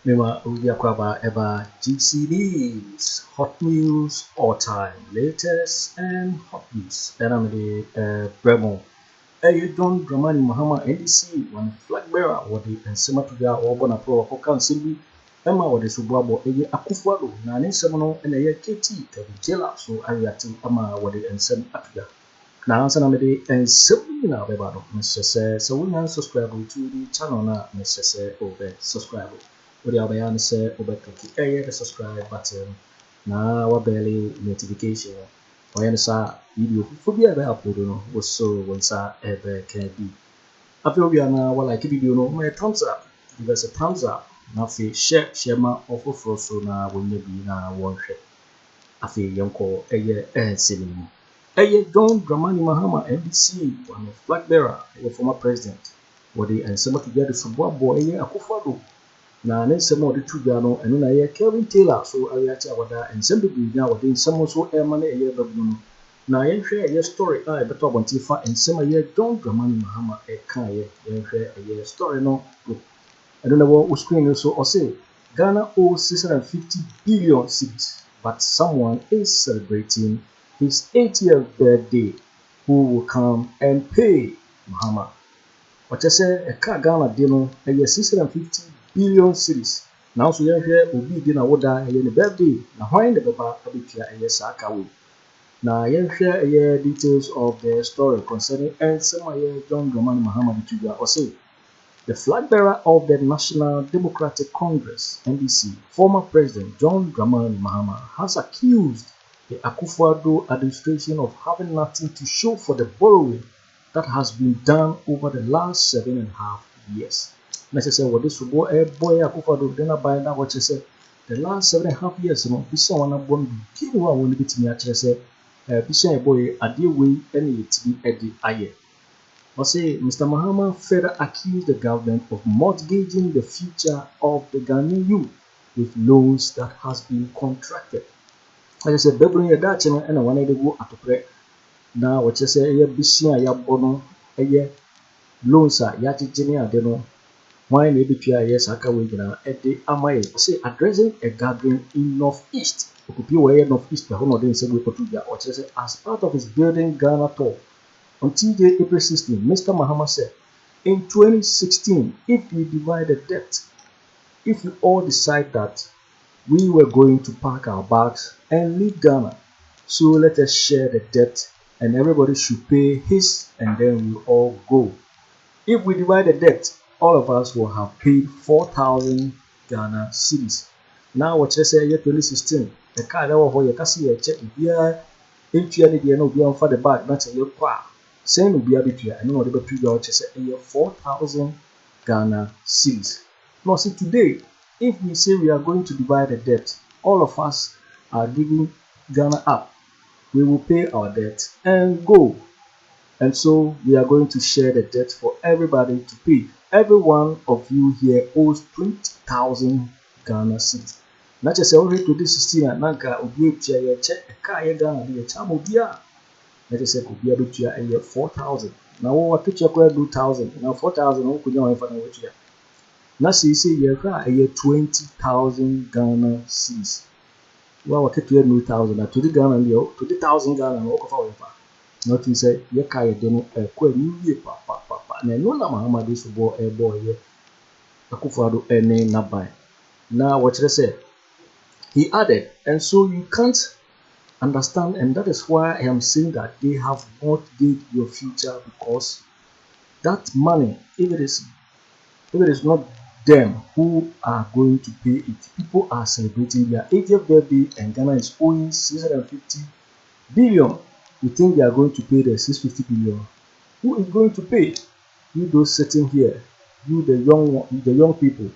Mema Uyakwaba Eba GCDs, hot news all time, latest and hot news. And I'm the Bremo. John Dramani Mahama NDC, one flag bearer, what the Nsema or Bonapro, or Council, Emma, what the Subabo, Akufo Addo, Nani Semono, and a KT, Kevin Taylor, so Ariati, Ama, what the Nsem Afriyie. Now, answer Namede and Sabina Bebado, Mr. Says, so we are subscribing to the channel now, Mr. Say, over subscribe. What the Albayana say, over click the subscribe button. Now, what barely notification. Or answer video for be able to upload, was so once I ever can be. I feel we are now, what like video, no, my thumbs up. Give us a thumbs up. Now, share my offer for so now when you be now one share. I feel young call a year and silly. John Dramani Mahama NDC, one flag bearer, a former president. What they and some of the other Boakye Akufo Addo. Now, then some of the two Gano and then Kelvin Taylor, so Ariati Awada and some people now within some so money a year babu. Now, I share a story I better want Tifa and some year John Dramani Mahama a Kanye, share a year story no good. I don't know what was screen so or say Ghana owes 650 billion cedis, but someone is celebrating his 80th birthday, who will come and pay Mahama. What I say, a car Ghana dinner, a year 650 billion cedis. Now, so you hear, will be dinner order a year birthday. Now, why in the Baba a year Sakawi? Now, you share a year details of the story concerning and some year John Dramani Mahama Bituga or say the flag bearer of the National Democratic Congress, NDC, former President John Dramani Mahama, has accused the Akufo Addo administration of having nothing to show for the borrowing that has been done over the last 7.5 years. Necessary what this boy Akufo Addo then buy that what you say the last 7.5 years, you know, this one born give one will be to me actually say this boy a deal way any to be at the aye. I say Mr. Mahama further accused the government of mortgaging the future of the Ghanaian youth with loans that has been contracted. Like I said, Babylon ya that channel and I wanted to go at the now what you say a bishia ya bono a year loans are yati genia deno. Why maybe 2 years akawigina at the Amaye say addressing a gathering in Northeast. Okupiwe Northeast the honor didn't say we put or say as part of his building Ghana tour. On Tuesday, April 16, Mr. Mahama said, in 2016, if we divide the debt, if we all decide that we were going to pack our bags and leave Ghana, so let us share the debt and everybody should pay his and then we'll all go. If we divide the debt, all of us will have paid 4,000 Ghana cedis. Now, what you say, year 2016, the car that was you can see a check here, if you need to be on for the bag, that's a year qua. Saying will be a bit here, I know what about 2 years, say a year 4,000 Ghana cedis. Now, see today, if we say we are going to divide the debt, all of us are giving Ghana up. We will pay our debt and go. And so we are going to share the debt for everybody to pay. Every one of you here owes 20,000 Ghana cedis. Not just already to this 16 and Nanka Obi check a car Ghana be a chamobia. Let us say could be able to a year 4,000. Now what picture could do 1,000? Now 4,000 who could you find which year? Now see year a year 20,000 Ghana cedis. Well, what to 2,000 to the Ghana to the 1,000 Ghana walk of our not to say ye kaya demo a quite new year papa and no Mahama this boy a boy here Akufo Addo a name not by. Now what I say? He added, and so you can't understand, and that is why I am saying that they have mortgaged your future because that money, if it is not them who are going to pay it, people are celebrating their 80th birthday and Ghana is owing 650 billion. You think they are going to pay the 650 billion? Who is going to pay? You those sitting here, you the young people.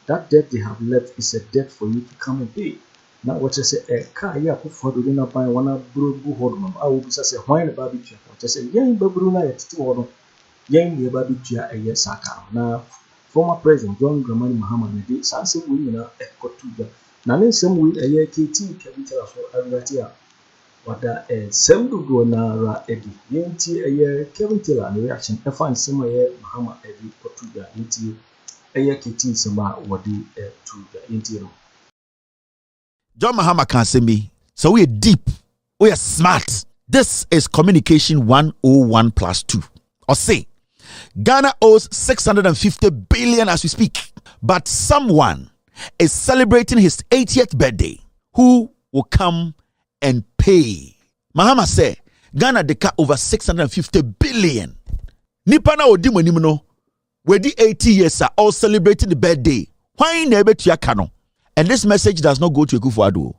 That debt they have left is a debt for you to come and pay. Now what I say, a car ya Akufo Addo na buy one bro hold no. I will be say why na barbecue. What I say, yen babru na yet to order. Yen ye barbecue a yes saka. Now former President John Dramani Mahama na dey sanse we na Akoto. Na ne sem we a year KT Kelvin for Ariati wada sem do na ra edi. Yenti a year Kelvin Taylor reaction e fan sem a year Mahama edi Kotuga yenti ɛyɛ kiti sema wɔde to the intero. John Mahama can say me, so we are deep, we are smart. This is communication 101 plus 2. Or say, Ghana owes 650 billion as we speak, but someone is celebrating his 80th birthday. Who will come and pay? Mahama say, Ghana deka over 650 billion. Nipa na odi monim no, we di 80 years are all celebrating the birthday. Why never to yakano? And this message does not go to Akufo Addo.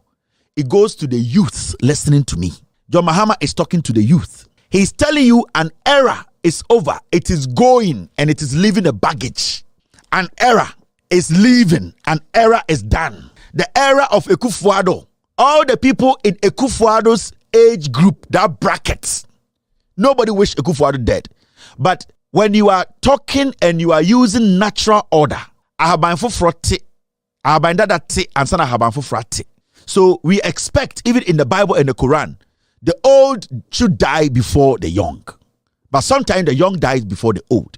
It goes to the youth listening to me. John Mahama is talking to the youth. He's telling you an era is over. It is going and it is leaving a baggage. An era is leaving. An era is done. The era of Akufo Addo. All the people in Akufo Addo's age group, that brackets. Nobody wish Akufo Addo dead. But when you are talking and you are using natural order, ahabanfo frote, ahabandadate, and sana ahabanfo frate. So we expect, even in the Bible and the Quran, the old should die before the young. But sometimes the young dies before the old.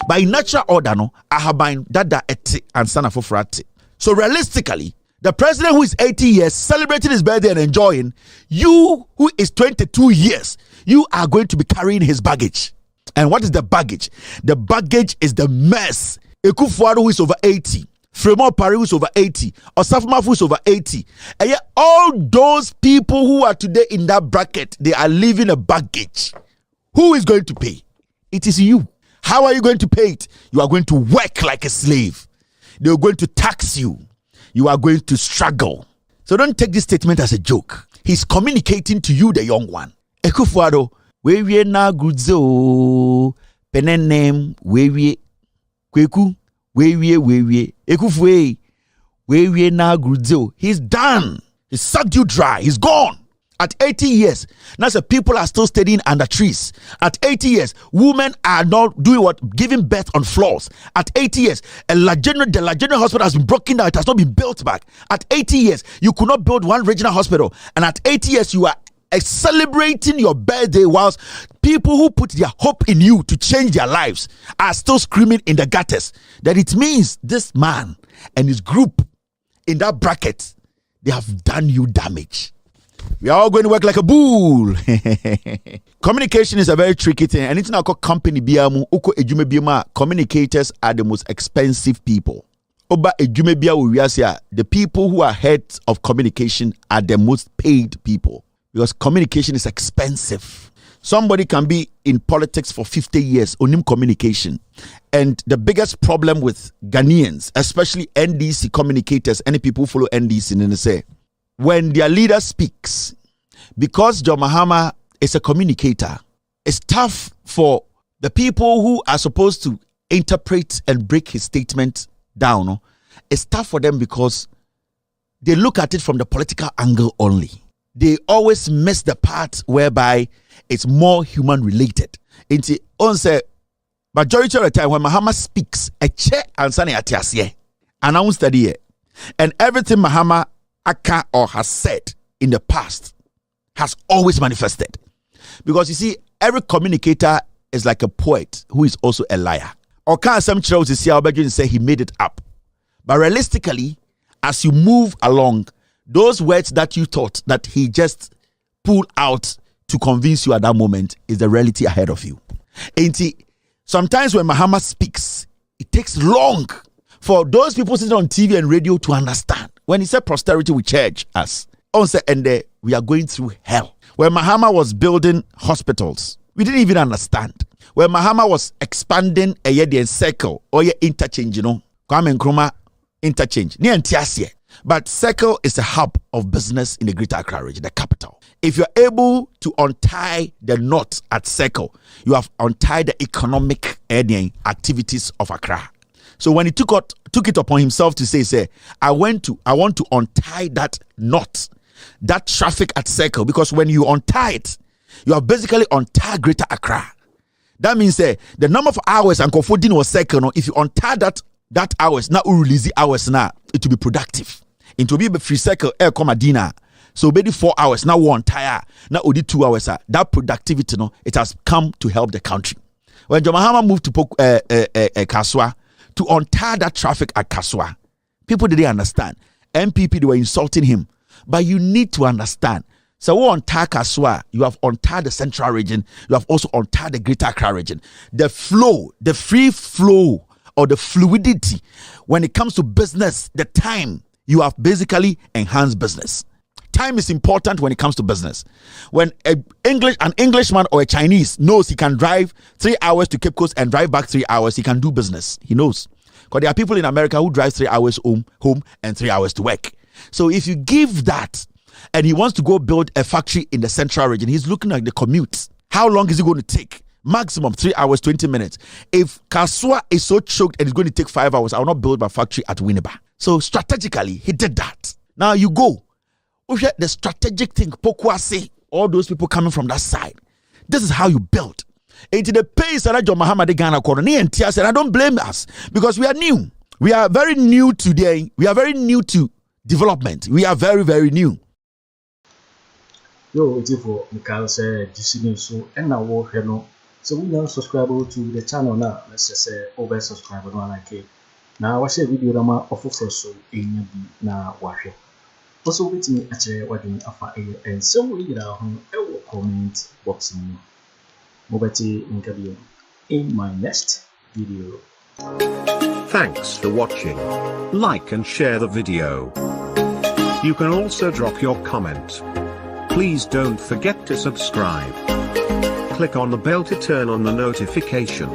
But in natural order, no, ahabandadate, and sana frate. So realistically, the president who is 80 years celebrating his birthday and enjoying, you who is 22 years, you are going to be carrying his baggage. And what is the baggage? The baggage is the mess. Akufo Addo who is over 80, Fremont Paris who is over 80, Osafuma who is over 80. And yet all those people who are today in that bracket, they are leaving a baggage. Who is going to pay? It is you. How are you going to pay it? You are going to work like a slave. They are going to tax you. You are going to struggle. So don't take this statement as a joke. He's communicating to you, the young one. Akufo Addo, we na gudzo penenem we Kweku we Akufo we na gudzo. He's done. He sucked you dry. He's gone. At 80 years, now the people are still studying under trees. At 80 years, women are not doing what? Giving birth on floors. At 80 years, the La General Hospital has been broken down. It has not been built back. At 80 years, you could not build one regional hospital. And at 80 years, you are celebrating your birthday whilst people who put their hope in you to change their lives are still screaming in the gutters. That it means this man and his group in that bracket, they have done you damage. We are all going to work like a bull. Communication is a very tricky thing. And it's not called company biamu. Uko ejume biama. Communicators are the most expensive people. Oba ejume biya, the people who are heads of communication are the most paid people. Because communication is expensive. Somebody can be in politics for 50 years, onim communication. And the biggest problem with Ghanaians, especially NDC communicators, any people who follow NDC, and they say, when their leader speaks, because John Mahama is a communicator, it's tough for the people who are supposed to interpret and break his statement down. No? It's tough for them because they look at it from the political angle only. They always miss the part whereby it's more human related. Into onse majority of the time when Mahama speaks, a chair answer atiasiye, announced that and everything Mahama aka or has said in the past has always manifested. Because you see, every communicator is like a poet who is also a liar. Or can some chose to see our bedroom say he made it up. But realistically, as you move along, those words that you thought that he just pulled out to convince you at that moment is the reality ahead of you. And sometimes when Mahama speaks, it takes long for those people sitting on TV and radio to understand. When he said prosperity will change us, and we are going through hell. When Mahama was building hospitals, we didn't even understand. When Mahama was expanding a Yedian circle or interchange, Kwame Nkrumah interchange. But Circle is a hub of business in the Greater Accra region, the capital. If you're able to untie the knot at Circle, you have untied the economic activities of Accra. So when he took it upon himself to say, I want to untie that knot, that traffic at Circle, because when you untie it, you have basically untied Greater Accra. That means the number of hours and Kofodin was Circle, if you untie that hours, now we release the hours now, it will be productive. It will be free Circle air comma dinner. So maybe 4 hours, now one tire, now only 2 hours. That productivity, it has come to help the country. When John Mahama moved to Kaswa, to untie that traffic at Kaswa. People didn't understand. MPP, they were insulting him. But you need to understand. So on Kaswa, you have untied the central region. You have also untied the greater Accra region. The flow, the free flow or the fluidity when it comes to business, the time, you have basically enhanced business. Time is important when it comes to business. When an Englishman or a Chinese knows he can drive 3 hours to Cape Coast and drive back 3 hours, he can do business. He knows. Because there are people in America who drive 3 hours home and 3 hours to work. So if you give that, and he wants to go build a factory in the central region, he's looking at the commute. How long is it going to take? Maximum 3 hours, 20 minutes. If Kaswa is so choked and it's going to take 5 hours, I will not build my factory at Winneba. So strategically, he did that. Now you go. The strategic thing, Pokwase, all those people coming from that side. This is how you build. Into the pace that John Mahama de Ghana Koroni and Tia said, I don't blame us because we are new. We are very new today. We are very new to development. We are very, very new. Yo, it's for Mikhail said, Gigimm so and now walk here. So we now subscribe to the channel now. Let's just say over subscribe on like it. Now watch a video that offer for so in now watch it. Also with me actually what in afa and so we down comment box in my next video. Thanks for watching. Like and share the video. You can also drop your comment. Please don't forget to subscribe. Click on the bell to turn on the notification.